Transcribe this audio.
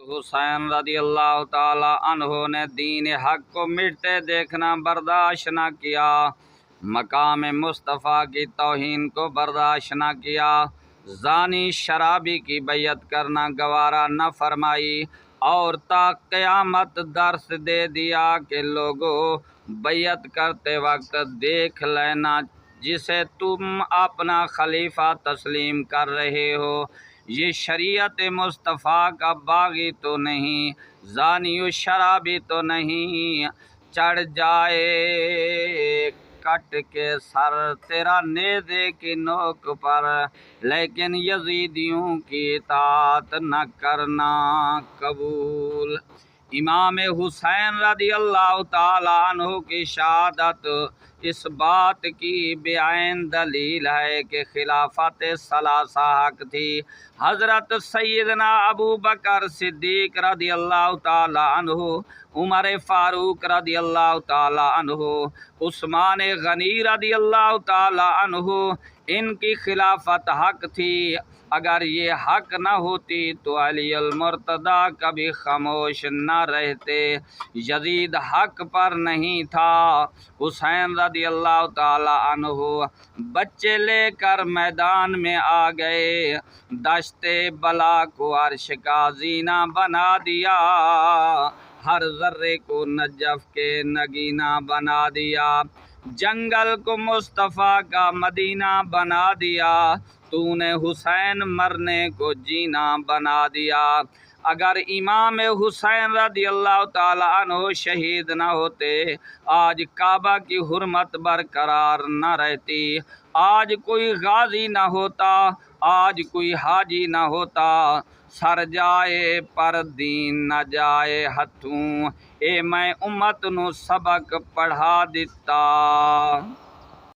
حسین رضی اللہ تعالی عنہ نے دین حق کو مٹتے دیکھنا برداشت نہ کیا، مقام مصطفیٰ کی توہین کو برداشت نہ کیا، زانی شرابی کی بیعت کرنا گوارا نہ فرمائی، اور تا قیامت درس دے دیا کہ لوگوں بیعت کرتے وقت دیکھ لینا جسے تم اپنا خلیفہ تسلیم کر رہے ہو یہ شریعت مصطفیٰ کا باغی تو نہیں، زانی و شرابی تو نہیں، چڑھ جائے کٹ کے سر تیرا نیزے کی نوک پر، لیکن یزیدیوں کی اطاعت نہ کرنا قبول۔ امام حسین رضی اللہ تعالی عنہ کی شہادت اس بات کی بعین دلیل ہے کہ خلافت ثلاثہ حق تھی۔ حضرت سیدنا ابو بکر صدیق رضی اللہ تعالی عنہ، عمر فاروق رضی اللہ تعالی عنہ، عثمان غنی رضی اللہ تعالی عنہ، ان کی خلافت حق تھی۔ اگر یہ حق نہ ہوتی تو علی المرتضیٰ کبھی خاموش نہ رہتے۔ یزید حق پر نہیں تھا۔ حسین رضی اللہ تعالی عنہ بچے لے کر میدان میں آ گئے، دشت بلا کو عرش کا زینہ بنا دیا، ہر ذرے کو نجف کے نگینہ بنا دیا، جنگل کو مصطفیٰ کا مدینہ بنا دیا، تو نے حسین مرنے کو جینا بنا دیا۔ اگر امام حسین رضی اللہ تعالی عنہ شہید نہ ہوتے آج کعبہ کی حرمت برقرار نہ رہتی، آج کوئی غازی نہ ہوتا، آج کوئی حاجی نہ ہوتا، سر جائے پر دین نہ جائے ہتھوں، اے میں امت نو سبق پڑھا دیتا۔